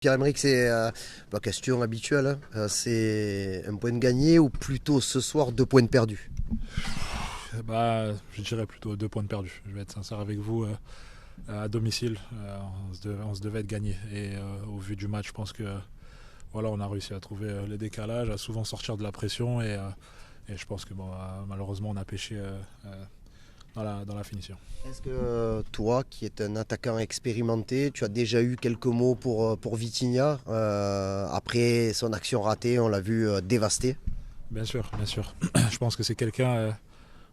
Pierre-Emerick, c'est ma question habituelle, hein. C'est un point de gagné ou plutôt ce soir 2 points de perdus? Je dirais plutôt 2 points de perdus. Je vais être sincère avec vous. À domicile, on se devait être gagné. Et au vu du match, je pense que voilà, on a réussi à trouver les décalages, à souvent sortir de la pression. Et je pense que malheureusement, on a pêché dans la finition. Est-ce que toi, qui es un attaquant expérimenté, tu as déjà eu quelques mots pour Vitinha après son action ratée, on l'a vu dévasté? Bien sûr, bien sûr. Je pense que c'est quelqu'un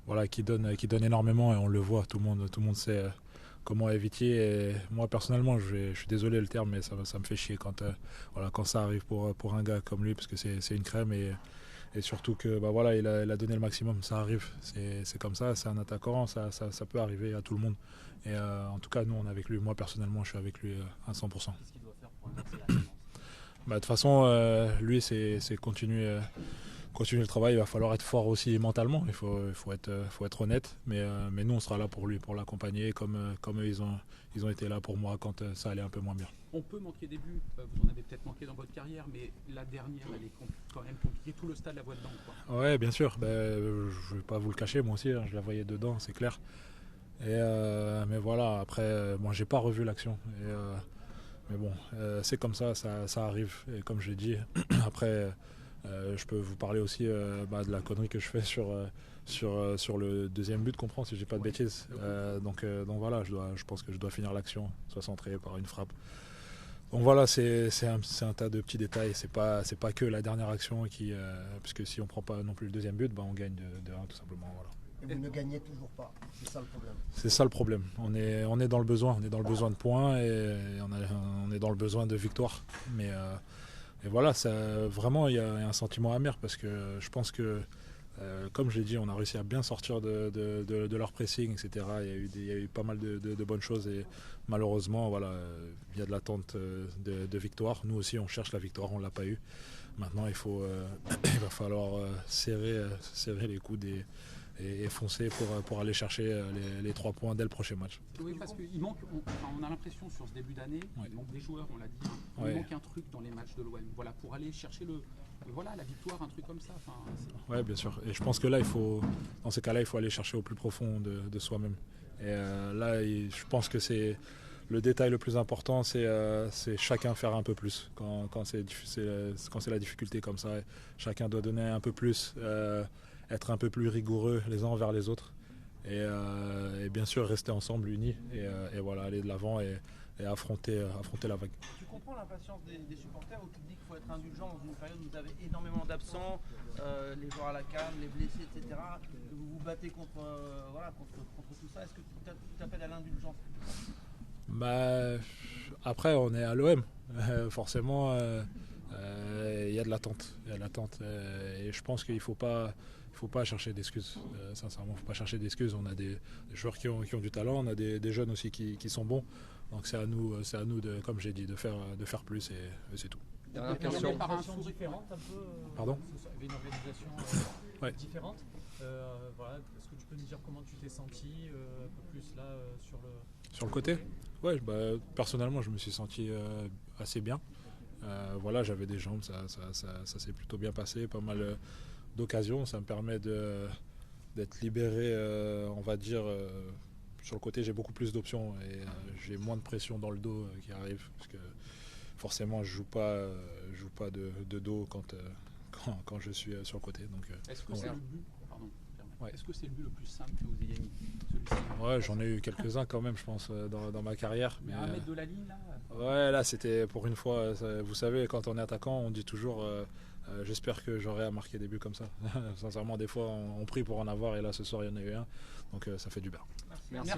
voilà, qui donne énormément et on le voit. Tout le monde sait comment est Viti. Et moi, personnellement, je suis désolé le terme, mais ça me fait chier quand ça arrive pour un gars comme lui, parce que c'est une crème. Et surtout que voilà, il a donné le maximum, ça arrive, c'est comme ça, c'est un attaquant, ça peut arriver à tout le monde. Et en tout cas, nous, on est avec lui. Moi, personnellement, je suis avec lui à 100%. Qu'est-ce qu'il doit faire pour inverser la tendance? De toute façon, lui, c'est continuer le travail. Il va falloir être fort aussi mentalement, il faut être honnête. Mais nous, on sera là pour lui, pour l'accompagner, comme eux, ils ont été là pour moi quand ça allait un peu moins bien. On peut manquer des buts, vous en avez peut-être manqué dans votre carrière, mais la dernière, elle est quand même compliquée. Tout le stade la voit dedans, quoi. Ouais, bien sûr. Je ne vais pas vous le cacher, moi aussi, hein, je la voyais dedans, c'est clair. Mais voilà, après, moi, j'ai pas revu l'action. Mais bon, c'est comme ça arrive. Et comme je l'ai dit, après, je peux vous parler aussi de la connerie que je fais sur le deuxième but, comprends, si j'ai pas de bêtises. Donc voilà, je pense que je dois finir l'action, soit centré par une frappe. Donc voilà, c'est un tas de petits détails. C'est pas que la dernière action puisque si on prend pas non plus le deuxième but, on gagne de 1 tout simplement. Voilà. Et vous ne gagnez toujours pas, c'est ça le problème. C'est ça le problème. On est dans le besoin. On est dans le besoin de points et on est dans le besoin de victoire. Et voilà, vraiment, il y a un sentiment amer parce que je pense que, comme je l'ai dit, on a réussi à bien sortir de leur pressing, etc. Il y a eu pas mal de bonnes choses et malheureusement, voilà, il y a de l'attente de victoire. Nous aussi, on cherche la victoire, on ne l'a pas eu. Maintenant, il va falloir serrer les coudes et foncer pour aller chercher les 3 points dès le prochain match. Oui, parce qu'il manque, on a l'impression sur ce début d'année, il manque des joueurs, on l'a dit, il manque un truc dans les matchs de l'OM. Voilà, pour aller chercher la victoire, un truc comme ça. Oui, bien sûr. Et je pense que là, dans ces cas-là, il faut aller chercher au plus profond de soi-même. Et là, je pense que c'est le détail le plus important, c'est chacun faire un peu plus. Quand c'est la difficulté comme ça, chacun doit donner un peu plus. Être un peu plus rigoureux les uns envers les autres et bien sûr rester ensemble unis et voilà, aller de l'avant et affronter la vague. Tu comprends l'impatience des supporters où tu te dis qu'il faut être indulgent dans une période où vous avez énormément d'absents, les joueurs à la canne, les blessés, etc. Vous vous battez contre tout ça. Est-ce que tu t'appelles à l'indulgence? Après, on est à l'OM. Forcément, il y a de l'attente. Et je pense qu'il ne faut pas chercher d'excuses. Sincèrement, il ne faut pas chercher d'excuses. On a des joueurs qui ont du talent, on a des jeunes aussi qui sont bons. Donc c'est à nous de, comme j'ai dit, de faire plus et c'est tout. Il y avait une organisation différente un peu. Pardon? Il y avait une organisation Ouais. différente. Voilà. Est-ce que tu peux nous dire comment tu t'es senti un peu plus là Sur le côté? Ouais, personnellement, je me suis senti assez bien. Voilà, j'avais des jambes, ça s'est plutôt bien passé, pas mal d'occasions. Ça me permet d'être libéré, on va dire. Sur le côté, j'ai beaucoup plus d'options et j'ai moins de pression dans le dos qui arrive. Parce que forcément, je joue pas de dos quand je suis sur le côté. Donc, est-ce que c'est le but? Pardon. Ouais. Est-ce que c'est le but le plus simple que vous ayez mis, celui-ci? Ouais, j'en ai eu quelques-uns quand même, je pense, dans ma carrière. Mais 1 mètre de la ligne, là? Ouais, là, c'était pour une fois. Vous savez, quand on est attaquant, on dit toujours j'espère que j'aurai à marquer des buts comme ça. Sincèrement, des fois, on prie pour en avoir et là, ce soir, il y en a eu un. Donc, ça fait du bien. Merci.